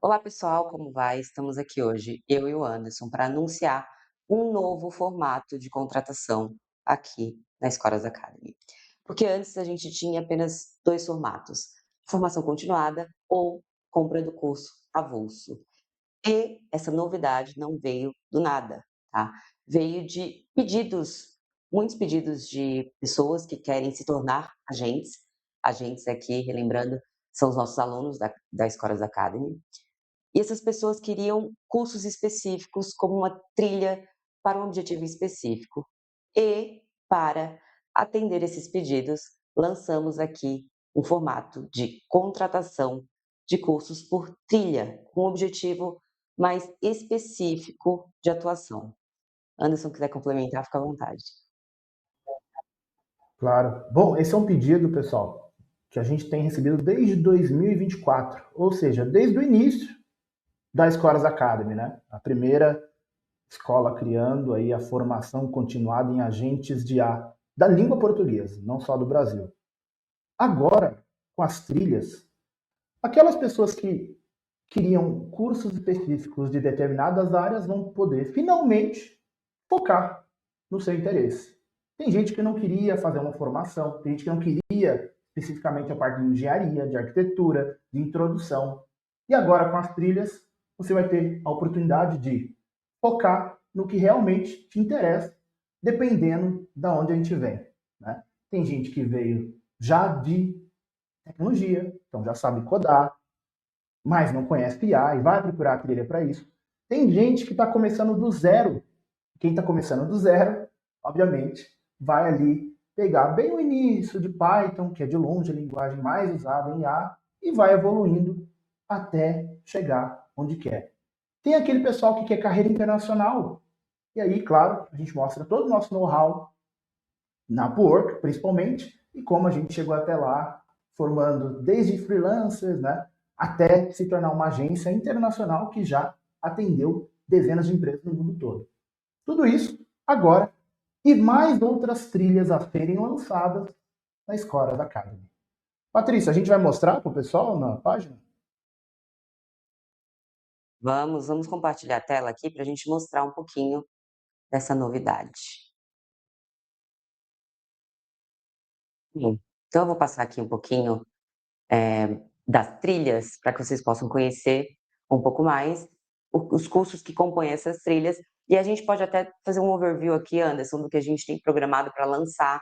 Olá pessoal, como vai? Estamos aqui hoje, eu e o Anderson, para anunciar um novo formato de contratação aqui na Escolas Academy. Porque antes a gente tinha apenas dois formatos: formação continuada ou compra do curso avulso. E essa novidade não veio do nada, tá? Veio de pedidos, muitos pedidos de pessoas que querem se tornar agentes. Agentes aqui, relembrando, são os nossos alunos da Escolas Academy, e essas pessoas queriam cursos específicos, como uma trilha para um objetivo específico. E, para atender esses pedidos, lançamos aqui um formato de contratação de cursos por trilha, com um objetivo mais específico de atuação. Anderson, quiser complementar, fica à vontade. Claro. Bom, esse é um pedido, pessoal, que a gente tem recebido desde 2024, ou seja, desde o início da Escolas Academy, né? A primeira escola criando aí a formação continuada em agentes de A da língua portuguesa, não só do Brasil. Agora, com as trilhas, aquelas pessoas que queriam cursos específicos de determinadas áreas vão poder finalmente focar no seu interesse. Tem gente que não queria fazer uma formação, tem gente que não queria especificamente a parte de engenharia, de arquitetura, de introdução. E agora com as trilhas, você vai ter a oportunidade de focar no que realmente te interessa, dependendo da onde a gente vem. Né? Tem gente que veio já de tecnologia, então já sabe codar, mas não conhece IA e vai procurar a trilha para isso. Tem gente que está começando do zero. Quem está começando do zero, obviamente, vai ali pegar bem o início de Python, que é de longe a linguagem mais usada em IA, e vai evoluindo até chegar onde quer. Tem aquele pessoal que quer carreira internacional. E aí, claro, a gente mostra todo o nosso know-how na Upwork, principalmente, e como a gente chegou até lá, formando desde freelancers, né, até se tornar uma agência internacional que já atendeu dezenas de empresas no mundo todo. Tudo isso agora e mais outras trilhas a serem lançadas na Escola da Academy. Patrícia, a gente vai mostrar para o pessoal na página? Vamos compartilhar a tela aqui para a gente mostrar um pouquinho dessa novidade. Então eu vou passar aqui um pouquinho das trilhas, para que vocês possam conhecer um pouco mais os cursos que compõem essas trilhas. E a gente pode até fazer um overview aqui, Anderson, do que a gente tem programado para lançar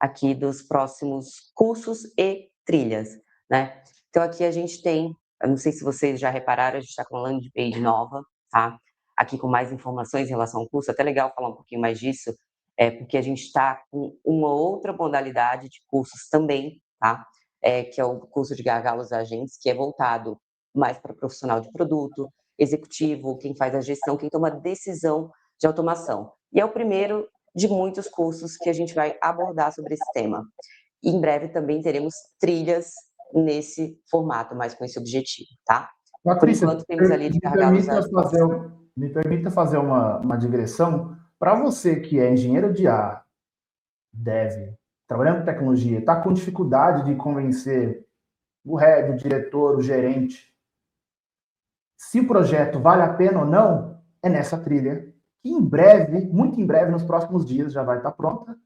aqui dos próximos cursos e trilhas, né? Então aqui a gente tem, eu não sei se vocês já repararam, a gente está com uma landing page nova, tá? Aqui com mais informações em relação ao curso, até legal falar um pouquinho mais disso, porque a gente está com uma outra modalidade de cursos também, tá? Que é o curso de gargalos agentes, que é voltado mais para profissional de produto, executivo, quem faz a gestão, quem toma decisão de automação. E é o primeiro de muitos cursos que a gente vai abordar sobre esse tema. E em breve também teremos trilhas nesse formato, mas com esse objetivo, tá? Por Patrícia, enquanto temos ali de gargalos agentes. me permita fazer uma digressão. Para você que é engenheiro de A, dev, trabalhando com tecnologia, está com dificuldade de convencer o head, o diretor, o gerente, se o projeto vale a pena ou não, é nessa trilha, que em breve, muito em breve, nos próximos dias, já vai estar pronta,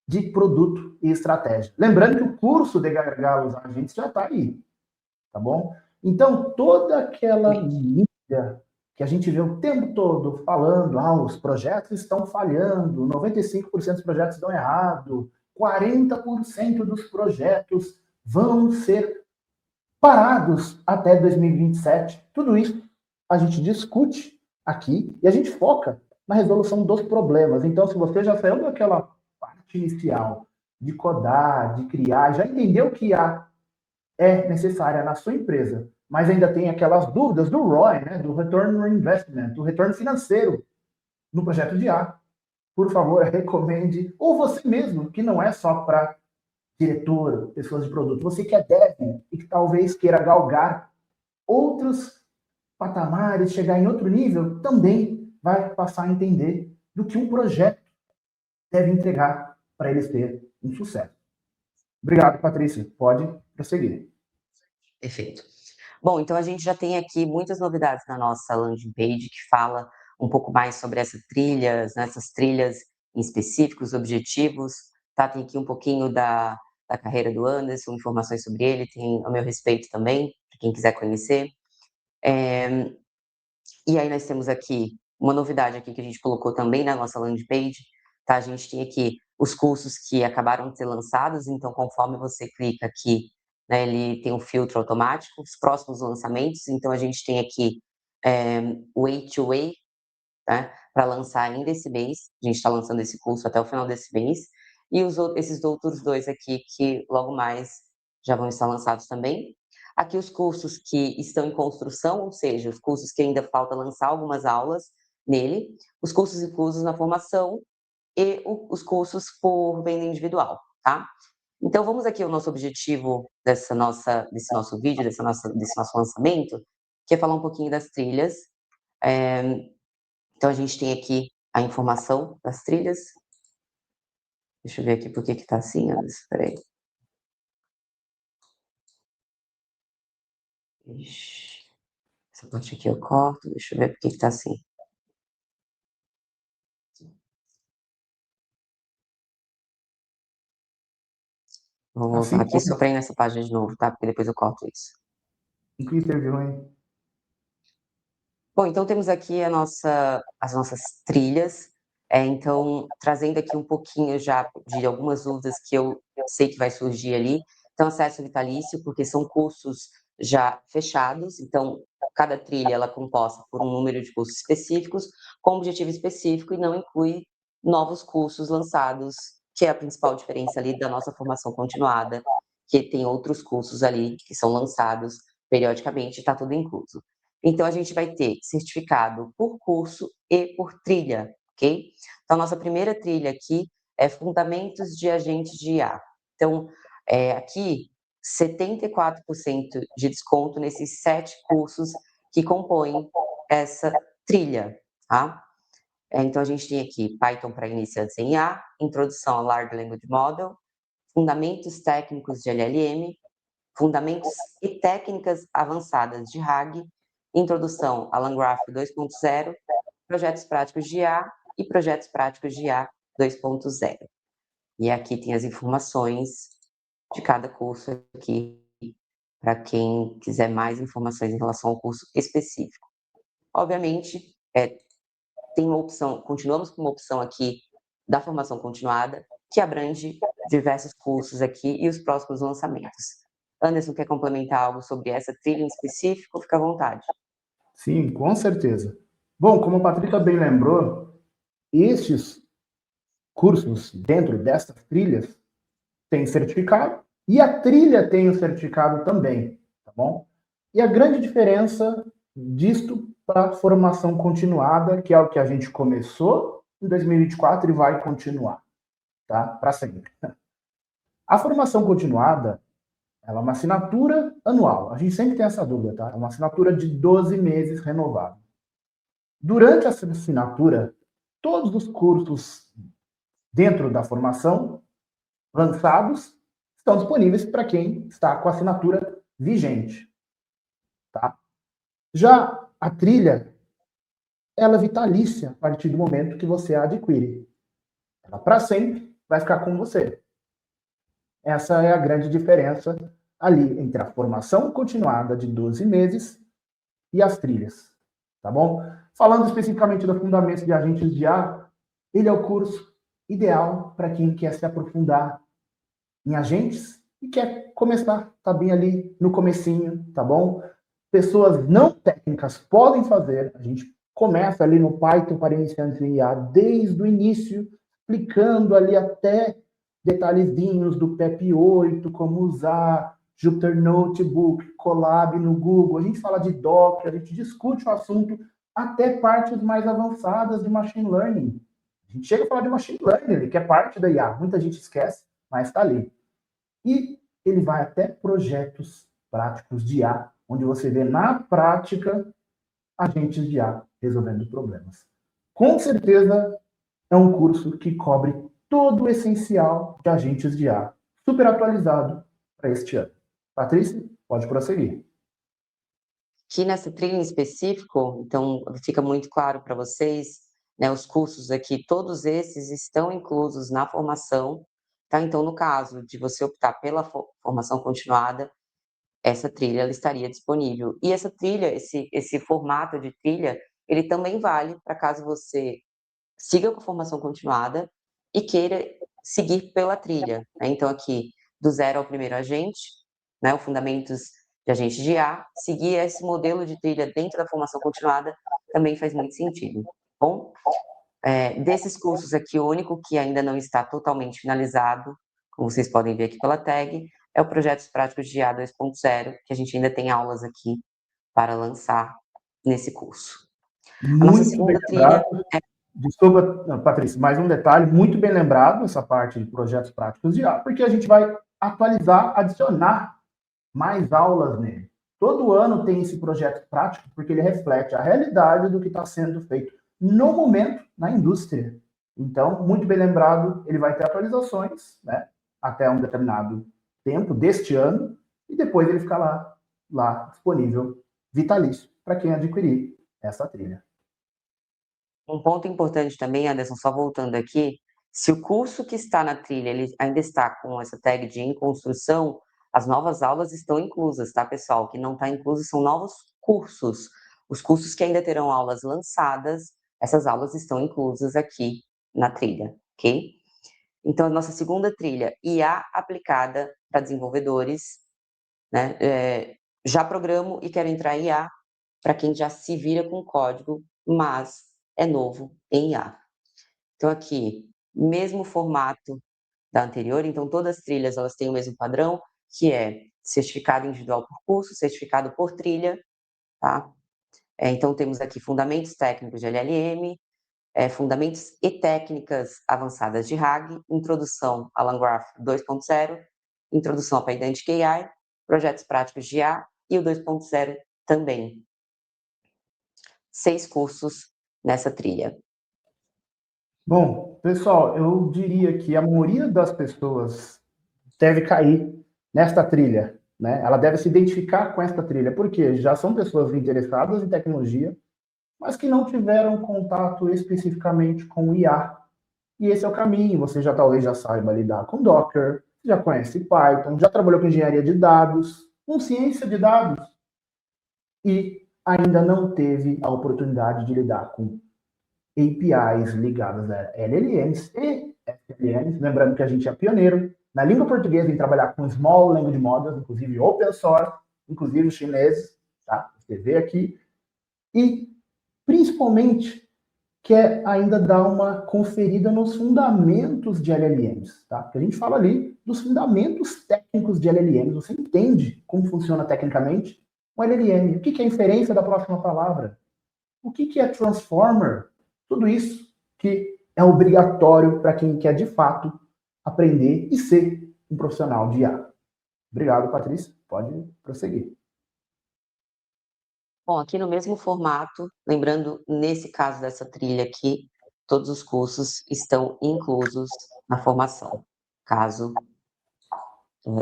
de produto e estratégia. Lembrando que o curso de gargalos agentes já está aí, tá bom? Então, toda aquela mídia que a gente vê o tempo todo falando, os projetos estão falhando, 95% dos projetos dão errado, 40% dos projetos vão ser parados até 2027. Tudo isso a gente discute aqui e a gente foca na resolução dos problemas. Então, se você já saiu daquela parte inicial de codar, de criar, já entendeu que é necessária na sua empresa, mas ainda tem aquelas dúvidas do ROI, né, do Return on Investment, do retorno financeiro no projeto de A, por favor, recomende, ou você mesmo, que não é só para diretor, pessoas de produto, você que é dev e que talvez queira galgar outros patamares, chegar em outro nível, também vai passar a entender do que um projeto deve entregar para ele ter um sucesso. Obrigado, Patrícia. Pode prosseguir. Perfeito. Bom, então a gente já tem aqui muitas novidades na nossa landing page, que fala um pouco mais sobre essas trilhas, né, essas trilhas em específico, os objetivos, tá? Tem aqui um pouquinho da carreira do Anderson, informações sobre ele, tem a meu respeito também, para quem quiser conhecer. E aí nós temos aqui uma novidade aqui que a gente colocou também na nossa landing page, tá? A gente tem aqui os cursos que acabaram de ser lançados, então conforme você clica aqui, né, ele tem um filtro automático, os próximos lançamentos, então a gente tem aqui Way to Way, né, para lançar ainda esse mês, a gente está lançando esse curso até o final desse mês, e esses outros dois aqui que logo mais já vão estar lançados também. Aqui os cursos que estão em construção, ou seja, os cursos que ainda falta lançar algumas aulas nele, os cursos inclusos na formação e os cursos por venda individual, tá? Então vamos aqui ao nosso objetivo desse nosso vídeo, desse nosso lançamento, que é falar um pouquinho das trilhas. Então a gente tem aqui a informação das trilhas. Deixa eu ver aqui por que que tá assim, Anderson, espera aí. Ixi, essa parte aqui eu corto, deixa eu ver por que que tá assim. Vou voltar Assim aqui só como para ir nessa página de novo, tá? Porque depois eu corto isso. o que teve ruim. Bom, então temos aqui as nossas trilhas, então trazendo aqui um pouquinho já de algumas dúvidas que eu sei que vai surgir ali. Então, acesso vitalício, porque são cursos já fechados, então cada trilha ela é composta por um número de cursos específicos, com objetivo específico e não inclui novos cursos lançados, que é a principal diferença ali da nossa formação continuada, que tem outros cursos ali que são lançados periodicamente, está tudo incluso. Então, a gente vai ter certificado por curso e por trilha, ok? Então, a nossa primeira trilha aqui é Fundamentos de Agentes de IA. Então, aqui, 74% de desconto nesses 7 cursos que compõem essa trilha, tá? Então, a gente tem aqui Python para iniciantes em IA, Introdução ao Large Language Model, Fundamentos Técnicos de LLM, Fundamentos e técnicas avançadas de RAG, Introdução a LangGraph 2.0, Projetos práticos de IA e Projetos práticos de IA 2.0. E aqui tem as informações de cada curso aqui, para quem quiser mais informações em relação ao curso específico. Obviamente, tem uma opção, continuamos com uma opção aqui da formação continuada, que abrange diversos cursos aqui e os próximos lançamentos. Anderson, quer complementar algo sobre essa trilha em específico? Fica à vontade. Sim, com certeza. Bom, como a Patrícia bem lembrou, estes cursos dentro destas trilhas têm certificado e a trilha tem o certificado também, tá bom? E a grande diferença disto para a formação continuada, que é o que a gente começou em 2024 e vai continuar, tá? Para sempre. A formação continuada, ela é uma assinatura anual. A gente sempre tem essa dúvida, tá? É uma assinatura de 12 meses renovável. Durante essa assinatura, todos os cursos dentro da formação lançados estão disponíveis para quem está com a assinatura vigente, tá? Já a trilha, ela é vitalícia a partir do momento que você a adquire. Ela para sempre vai ficar com você. Essa é a grande diferença ali entre a formação continuada de 12 meses e as trilhas, tá bom? Falando especificamente do Fundamentos de Agentes de IA, ele é o curso ideal para quem quer se aprofundar em agentes e quer começar, tá bem ali no comecinho, tá bom? Pessoas não técnicas podem fazer, a gente começa ali no Python para iniciantes em IA desde o início, explicando ali até detalhezinhos do PEP 8, como usar Jupyter Notebook, Colab no Google, a gente fala de Docker, a gente discute o assunto até partes mais avançadas de Machine Learning. A gente chega a falar de Machine Learning, que é parte da IA, muita gente esquece, mas está ali. E ele vai até projetos práticos de IA, onde você vê na prática agentes de IA resolvendo problemas. Com certeza é um curso que cobre todo o essencial de agentes de IA, super atualizado para este ano. Patrícia, pode prosseguir. que nessa trilha em específico, então fica muito claro para vocês, né, os cursos aqui, todos esses estão inclusos na formação, tá? Então, no caso de você optar pela formação continuada, essa trilha ela estaria disponível. E essa trilha, esse formato de trilha, ele também vale para caso você siga com a formação continuada e queira seguir pela trilha, né? Então aqui, do zero ao primeiro agente, né, o fundamentos de agente de IA, seguir esse modelo de trilha dentro da formação continuada também faz muito sentido, tá bom? Desses cursos aqui, o único que ainda não está totalmente finalizado, como vocês podem ver aqui pela tag, é o Projetos Práticos de IA 2.0, que a gente ainda tem aulas aqui para lançar nesse curso. A nossa Muito bem segunda trilha lembrado. Desculpa, Patrícia, mais um detalhe, muito bem lembrado essa parte de projetos práticos de IA, porque a gente vai atualizar, adicionar mais aulas nele. Todo ano tem esse projeto prático, porque ele reflete a realidade do que está sendo feito no momento na indústria. Então, muito bem lembrado, ele vai ter atualizações, né, até um determinado tempo deste ano, e depois ele fica lá disponível, vitalício, para quem adquirir essa trilha. Um ponto importante também, Anderson, só voltando aqui, se o curso que está na trilha, ele ainda está com essa tag de em construção, as novas aulas estão inclusas, tá, pessoal? O que não está incluso são novos cursos. Os cursos que ainda terão aulas lançadas, essas aulas estão inclusas aqui na trilha, ok? Então, a nossa segunda trilha, IA aplicada para desenvolvedores, né? Já programo e quero entrar em IA para quem já se vira com código, mas é novo em IA. Então aqui, mesmo formato da anterior, então todas as trilhas elas têm o mesmo padrão, que é certificado individual por curso, certificado por trilha, tá? Então temos aqui fundamentos técnicos de LLM, fundamentos e técnicas avançadas de RAG, introdução a LangGraph 2.0, introdução a Pydantic AI, projetos práticos de IA e o 2.0 também. 6 cursos nessa trilha. Bom, pessoal, eu diria que a maioria das pessoas deve cair nesta trilha, né? Ela deve se identificar com esta trilha, porque já são pessoas interessadas em tecnologia, mas que não tiveram contato especificamente com o IA. E esse é o caminho. Você já talvez já saiba lidar com Docker, já conhece Python, já trabalhou com engenharia de dados, com ciência de dados, e ainda não teve a oportunidade de lidar com APIs ligadas a LLMs e SLMs. Lembrando que a gente é pioneiro na língua portuguesa em trabalhar com Small Language Models, inclusive open source, inclusive os chineses, tá? Você vê aqui. E, principalmente, quer ainda dar uma conferida nos fundamentos de LLMs, tá? Porque a gente fala ali dos fundamentos técnicos de LLMs. Você entende como funciona tecnicamente um LLM? O que é a inferência da próxima palavra? O que é transformer? Tudo isso que é obrigatório para quem quer, de fato, aprender e ser um profissional de IA. Obrigado, Patrícia. Pode prosseguir. Bom, aqui no mesmo formato, lembrando, nesse caso dessa trilha aqui, todos os cursos estão inclusos na formação, caso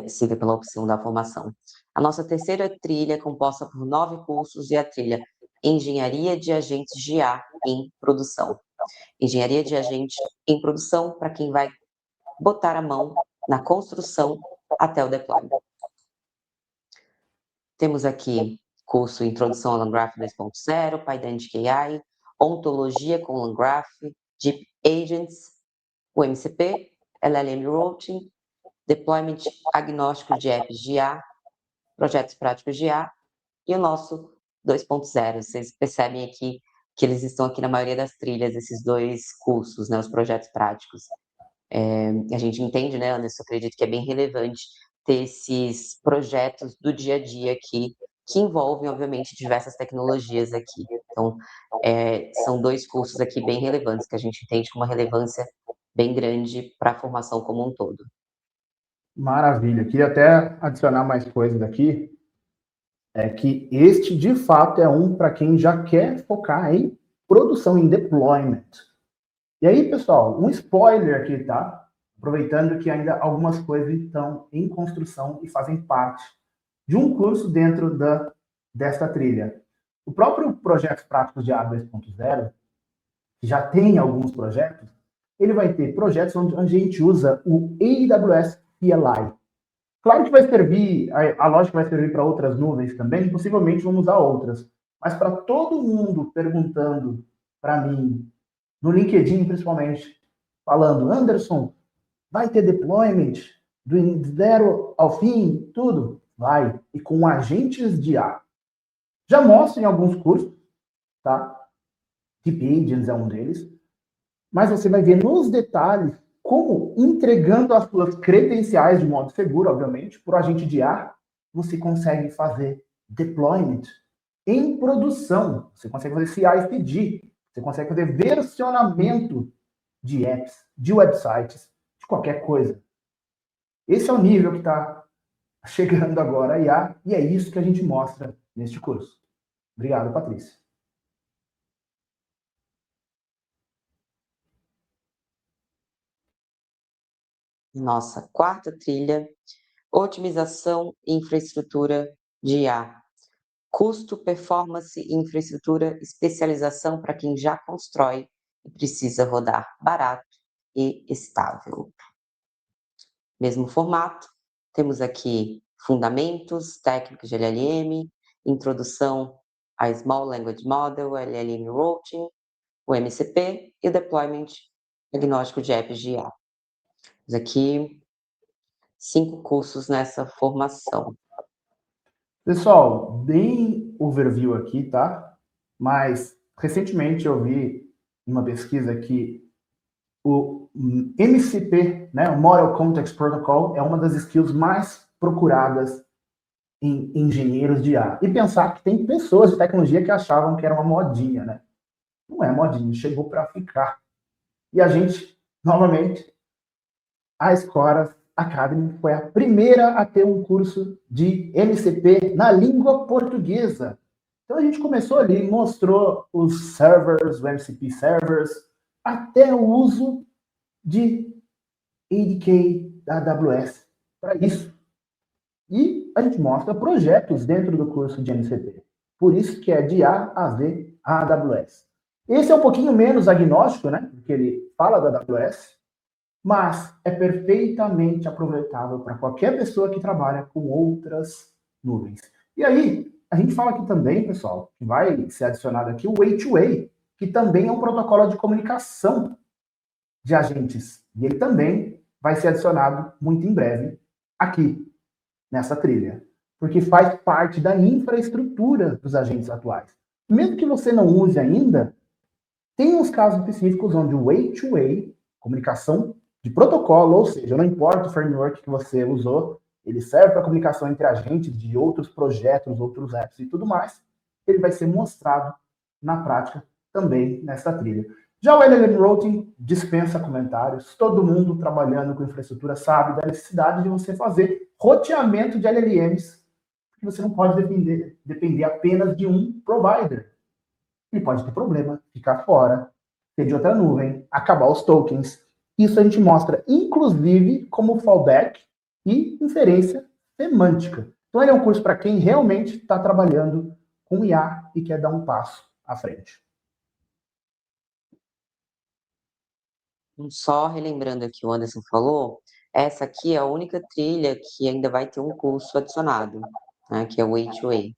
siga pela opção da formação. A nossa terceira trilha é composta por 9 cursos e a trilha Engenharia de Agentes de IA em Produção. Engenharia de Agente em Produção, para quem vai botar a mão na construção até o deployment. Temos aqui curso Introdução a LangGraph 2.0, Pydantic AI, Ontologia com LangGraph, Deep Agents, o MCP, LLM Routing, Deployment Agnóstico de Apps de IA, Projetos Práticos de IA e o nosso 2.0. Vocês percebem aqui que eles estão aqui na maioria das trilhas, esses dois cursos, né, os projetos práticos. A gente entende, né, Anderson, acredito que é bem relevante ter esses projetos do dia a dia aqui, que envolvem, obviamente, diversas tecnologias aqui. Então, são dois cursos aqui bem relevantes, que a gente entende com uma relevância bem grande para a formação como um todo. Maravilha. Queria até adicionar mais coisas aqui. É que este, de fato, é um para quem já quer focar em produção, em deployment. E aí, pessoal, um spoiler aqui, tá? Aproveitando que ainda algumas coisas estão em construção e fazem parte de um curso dentro desta trilha. O próprio Projetos Práticos de IA 2.0, que já tem alguns projetos, ele vai ter projetos onde a gente usa o AWS CLI. Claro que vai servir, a lógica vai servir para outras nuvens também, possivelmente vamos usar outras. Mas para todo mundo perguntando para mim, no LinkedIn principalmente, falando, Anderson, vai ter deployment do zero ao fim, tudo? Vai. E com agentes de IA. Já mostro em alguns cursos, tá? Keep Agents é um deles. Mas você vai ver nos detalhes como, entregando as suas credenciais de modo seguro, obviamente, para o agente de IA, você consegue fazer deployment em produção. Você consegue fazer CI/CD. Você consegue fazer versionamento de apps, de websites, de qualquer coisa. Esse é o nível que está chegando agora a IA, e é isso que a gente mostra neste curso. Obrigado, Patrícia. Nossa quarta trilha, otimização e infraestrutura de IA. Custo, performance e infraestrutura, especialização para quem já constrói e precisa rodar barato e estável. Mesmo formato, temos aqui fundamentos técnicos de LLM, introdução a Small Language Model, LLM Routing, o MCP e o Deployment Diagnóstico de Apps de IA. Temos aqui 5 cursos nessa formação. Pessoal, bem overview aqui, tá? Mas recentemente eu vi uma pesquisa que o MCP, né, o Model Context Protocol, é uma das skills mais procuradas em engenheiros de IA. E pensar que tem pessoas de tecnologia que achavam que era uma modinha, né? Não é modinha, chegou para ficar. E a gente, novamente, a Escoras Academy foi a primeira a ter um curso de MCP na língua portuguesa. Então a gente começou ali, mostrou os servers, o MCP servers, até o uso de ADK da AWS para isso. E a gente mostra projetos dentro do curso de MCP. Por isso que é de A a Z a AWS. Esse é um pouquinho menos agnóstico, né? Porque ele fala da AWS, mas é perfeitamente aproveitável para qualquer pessoa que trabalha com outras nuvens. E aí, a gente fala aqui também, pessoal, que vai ser adicionado aqui o Way2Way, que também é um protocolo de comunicação de agentes. E ele também vai ser adicionado muito em breve aqui, nessa trilha. Porque faz parte da infraestrutura dos agentes atuais. Mesmo que você não use ainda, tem uns casos específicos onde o Way2Way, comunicação de protocolo, ou seja, não importa o framework que você usou, ele serve para comunicação entre agentes de outros projetos, outros apps e tudo mais, ele vai ser mostrado na prática também nessa trilha. Já o LLM Routing dispensa comentários, todo mundo trabalhando com infraestrutura sabe da necessidade de você fazer roteamento de LLMs, porque você não pode depender apenas de um provider. Ele pode ter problema, ficar fora, ter de outra nuvem, acabar os tokens. Isso a gente mostra, inclusive, como fallback e inferência semântica. Então, ele é um curso para quem realmente está trabalhando com IA e quer dar um passo à frente. Só relembrando aqui, o Anderson falou, essa aqui é a única trilha que ainda vai ter um curso adicionado, né, que é o Way2Way,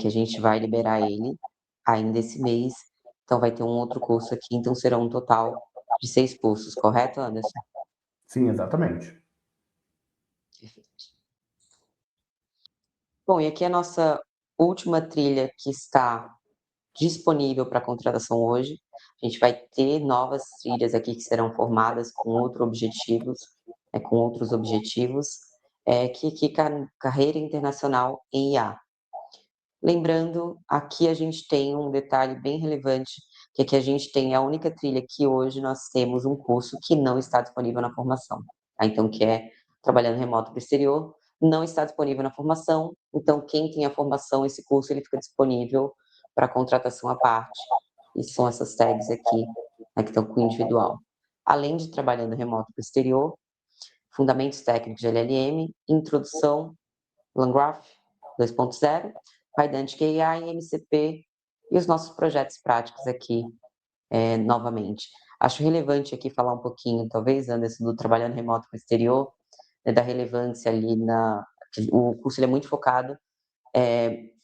que a gente vai liberar ele ainda esse mês, então vai ter um outro curso aqui, então serão um total de 6 cursos, correto, Anderson? Sim, exatamente. Perfeito. Bom, e aqui a nossa última trilha que está disponível para contratação hoje. A gente vai ter novas trilhas aqui que serão formadas com com outros objetivos, que carreira internacional em IA. Lembrando, aqui a gente tem um detalhe bem relevante, que aqui a gente tem a única trilha que hoje nós temos um curso que não está disponível na formação. Tá? Então, que é trabalhando remoto para o exterior, não está disponível na formação. Então, quem tem a formação, esse curso ele fica disponível para contratação à parte. E são essas tags aqui, né, que estão com individual. Além de trabalhando remoto para o exterior, fundamentos técnicos de LLM, introdução, LangGraph 2.0, Pydantic AI, MCP e os nossos projetos práticos aqui, novamente. Acho relevante aqui falar um pouquinho, talvez, Anderson, do trabalhando remoto para o exterior, né, da relevância ali o curso ele é muito focado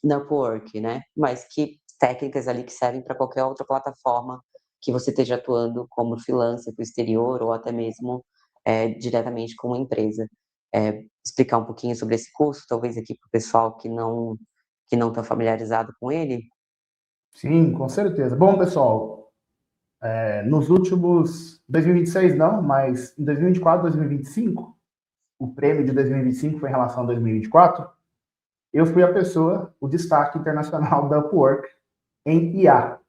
na Upwork, né? Mas que técnicas ali que servem para qualquer outra plataforma que você esteja atuando como freelancer para o exterior ou até mesmo diretamente com uma empresa. Explicar um pouquinho sobre esse curso, talvez aqui para o pessoal que não está familiarizado com ele? Sim, com certeza. Bom, pessoal, nos últimos 2026 não, mas em 2024, 2025, o prêmio de 2025 foi em relação a 2024, eu fui a pessoa, o destaque internacional da Upwork em IA.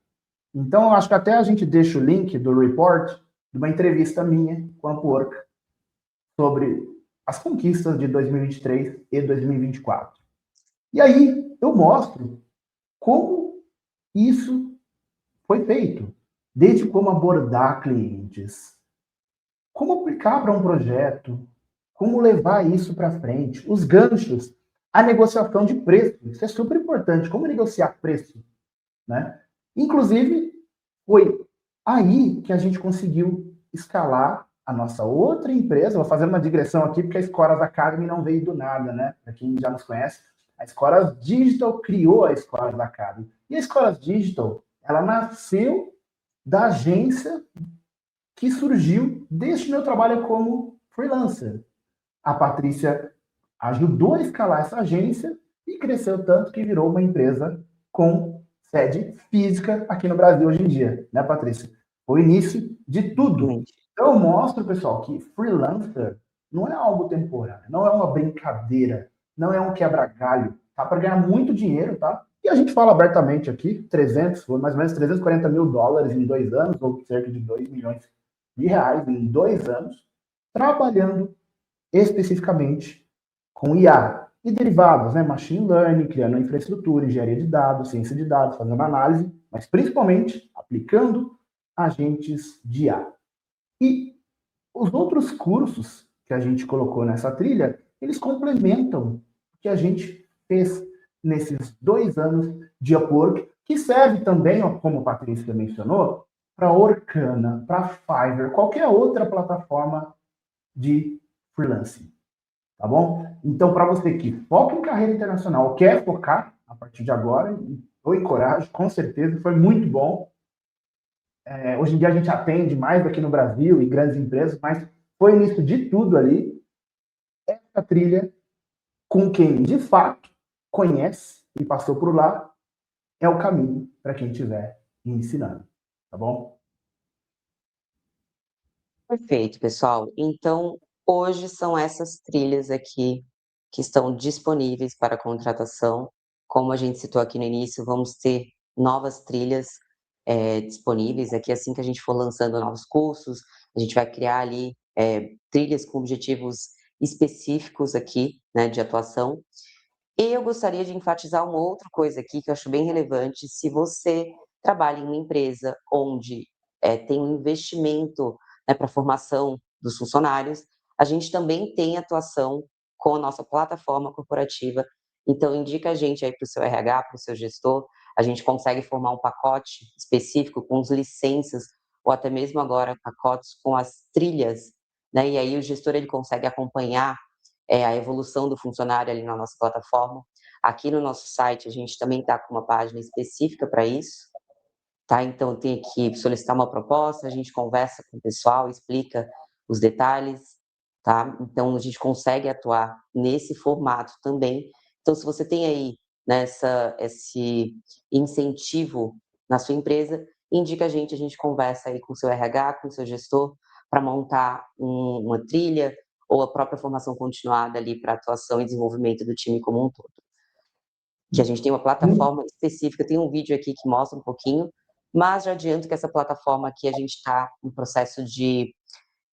Então, eu acho que até a gente deixa o link do report de uma entrevista minha com a Upwork sobre as conquistas de 2023 e 2024. E aí eu mostro como isso foi feito, desde como abordar clientes, como aplicar para um projeto, como levar isso para frente, os ganchos, a negociação de preço, isso é super importante, como negociar preço, né? Inclusive, foi aí que a gente conseguiu escalar a nossa outra empresa. Vou fazer uma digressão aqui, porque a Escoras Academy não veio do nada, né? Para quem já nos conhece, a Escoras Digital criou a Escoras Academy. E a Escoras Digital, ela nasceu da agência que surgiu deste meu trabalho como freelancer. A Patrícia ajudou a escalar essa agência e cresceu tanto que virou uma empresa com sede física aqui no Brasil hoje em dia, né, Patrícia? Foi o início de tudo. Exatamente. Então, eu mostro, pessoal, que freelancer não é algo temporário, não é uma brincadeira, não é um quebra-galho, tá? Para ganhar muito dinheiro, tá? E a gente fala abertamente aqui, 300, mais ou menos 340 mil dólares em 2 anos, ou cerca de 2 milhões de reais em 2 anos, trabalhando especificamente com IA e derivados, né? Machine learning, criando infraestrutura, engenharia de dados, ciência de dados, fazendo análise, mas principalmente aplicando agentes de IA. E os outros cursos que a gente colocou nessa trilha, eles complementam o que a gente fez nesses 2 anos de Upwork, que serve também, como a Patrícia mencionou, para Orkana, para Fiverr, qualquer outra plataforma de freelancing, tá bom? Então, para você que foca em carreira internacional, quer focar a partir de agora, eu encorajo, com certeza, foi muito bom. Hoje em dia a gente atende mais aqui no Brasil e grandes empresas, mas foi o início de tudo ali. Essa trilha, com quem de fato conhece e passou por lá, é o caminho para quem estiver ensinando, tá bom? Perfeito, pessoal. Então, hoje são essas trilhas aqui que estão disponíveis para contratação. Como a gente citou aqui no início, vamos ter novas trilhas disponíveis aqui assim que a gente for lançando novos cursos. A gente vai criar ali trilhas com objetivos específicos aqui, né, de atuação. E eu gostaria de enfatizar uma outra coisa aqui que eu acho bem relevante. Se você trabalha em uma empresa onde tem um investimento, né, para a formação dos funcionários, a gente também tem atuação com a nossa plataforma corporativa. Então, indica a gente aí para o seu RH, para o seu gestor. A gente consegue formar um pacote específico com as licenças, ou até mesmo agora pacotes com as trilhas, né? E aí o gestor ele consegue acompanhar a evolução do funcionário ali na nossa plataforma. Aqui no nosso site, a gente também está com uma página específica para isso, tá? Então, tem que solicitar uma proposta, a gente conversa com o pessoal, explica os detalhes, tá? Então, a gente consegue atuar nesse formato também. Então, se você tem aí esse incentivo na sua empresa, indica a gente conversa aí com o seu RH, com o seu gestor, para montar uma trilha ou a própria formação continuada ali para atuação e desenvolvimento do time como um todo. Que a gente tem uma plataforma específica, tem um vídeo aqui que mostra um pouquinho, mas já adianto que essa plataforma aqui a gente está em processo de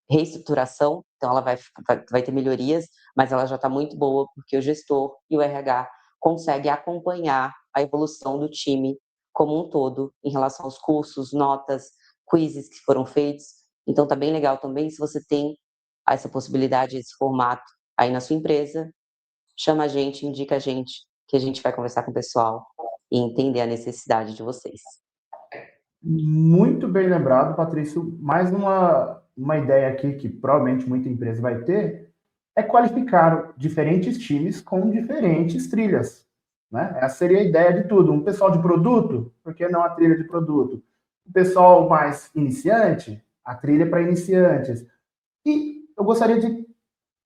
reestruturação, então ela vai ter melhorias, mas ela já está muito boa, porque o gestor e o RH conseguem acompanhar a evolução do time como um todo, em relação aos cursos, notas, quizzes que foram feitos. Então está bem legal também, se você tem essa possibilidade, esse formato aí na sua empresa, chama a gente, indica a gente, que a gente vai conversar com o pessoal e entender a necessidade de vocês. Muito bem lembrado, Patrício. Mais uma ideia aqui que provavelmente muita empresa vai ter é qualificar diferentes times com diferentes trilhas, né? Essa seria a ideia de tudo. Um pessoal de produto, por que não a trilha de produto? O pessoal mais iniciante, a trilha para iniciantes. E eu gostaria de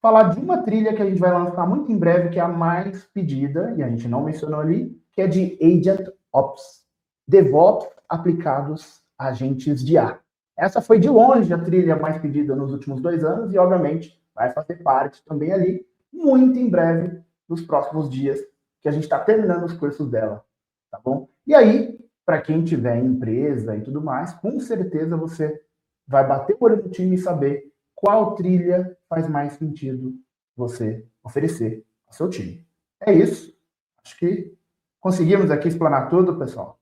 falar de uma trilha que a gente vai lançar muito em breve, que é a mais pedida, e a gente não mencionou ali, que é de Agent Ops. DevOps aplicados a agentes de IA. Essa foi de longe a trilha mais pedida nos últimos 2 anos e, obviamente, vai fazer parte também ali, muito em breve, nos próximos dias, que a gente está terminando os cursos dela, tá bom? E aí, para quem tiver empresa e tudo mais, com certeza você vai bater o olho no time e saber qual trilha faz mais sentido você oferecer ao seu time. É isso. Acho que conseguimos aqui explanar tudo, pessoal.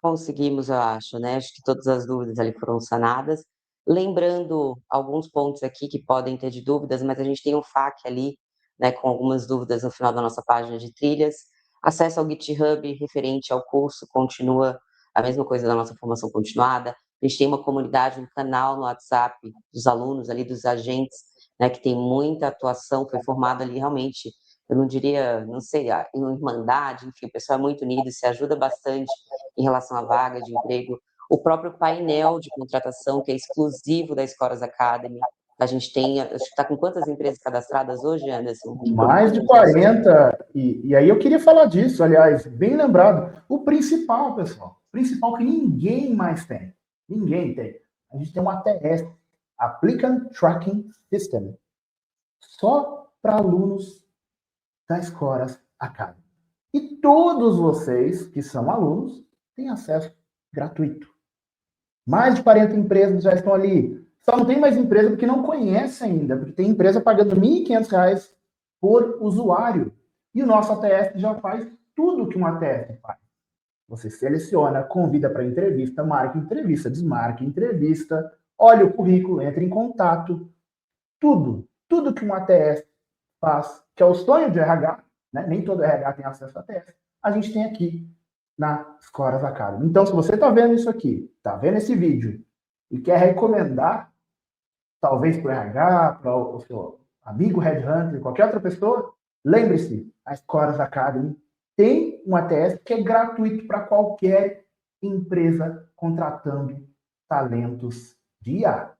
Conseguimos, eu acho, né, acho que todas as dúvidas ali foram sanadas. Lembrando alguns pontos aqui que podem ter de dúvidas, mas a gente tem um FAQ ali, né, com algumas dúvidas no final da nossa página de trilhas. Acesso ao GitHub referente ao curso continua a mesma coisa da nossa formação continuada. A gente tem uma comunidade, um canal no WhatsApp dos alunos ali, dos agentes, né, que tem muita atuação, foi formado ali realmente, eu não diria, não sei, em uma irmandade, enfim, o pessoal é muito unido, se ajuda bastante em relação à vaga de emprego, o próprio painel de contratação, que é exclusivo da Escolas Academy. A gente tem, acho que está com quantas empresas cadastradas hoje, Anderson, que Mais procuram de os nossos... 40, e aí eu queria falar disso, aliás, bem lembrado. O principal, pessoal, o principal que ninguém mais tem, ninguém tem. A gente tem um ATS, Applicant Tracking System, só para alunos da Escolas Academy. E todos vocês que são alunos têm acesso gratuito. Mais de 40 empresas já estão ali. Só não tem mais empresa porque não conhece ainda, porque tem empresa pagando R$ 1.500 por usuário. E o nosso ATS já faz tudo que um ATS faz. Você seleciona, convida para entrevista, marca entrevista, desmarca entrevista, olha o currículo, entra em contato. Tudo que um ATS faz, que é o sonho de RH, né? Nem todo RH tem acesso a ATS, a gente tem aqui na Escolas Academy. Então, se você está vendo isso aqui, está vendo esse vídeo e quer recomendar, talvez para o RH, para o seu amigo Headhunter, qualquer outra pessoa, lembre-se, a Escolas Academy tem um ATS que é gratuito para qualquer empresa contratando talentos de IA.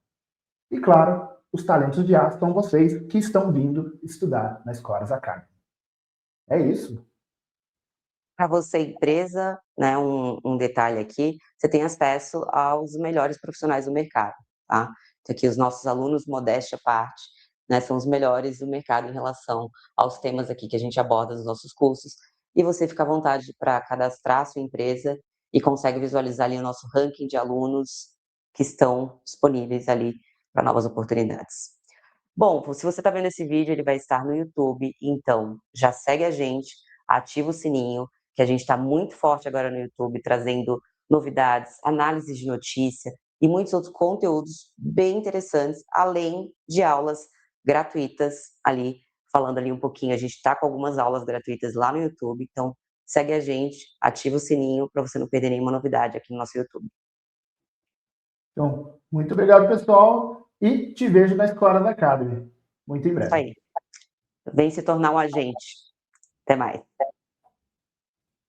E, claro, os talentos de IA são vocês que estão vindo estudar na Escolas Academy. É isso. Para você, empresa, né, um detalhe aqui, você tem acesso aos melhores profissionais do mercado, tá? Então, aqui os nossos alunos, modéstia à parte, né, são os melhores do mercado em relação aos temas aqui que a gente aborda nos nossos cursos, e você fica à vontade para cadastrar a sua empresa e consegue visualizar ali o nosso ranking de alunos que estão disponíveis ali para novas oportunidades. Bom, se você está vendo esse vídeo, ele vai estar no YouTube, então já segue a gente, ativa o sininho, que a gente está muito forte agora no YouTube, trazendo novidades, análises de notícia e muitos outros conteúdos bem interessantes, além de aulas gratuitas ali, falando ali um pouquinho. A gente está com algumas aulas gratuitas lá no YouTube, então segue a gente, ativa o sininho para você não perder nenhuma novidade aqui no nosso YouTube. Então, muito obrigado, pessoal, e te vejo na Escolas Academy, muito em Isso breve. aí. Vem se tornar um agente. Até mais.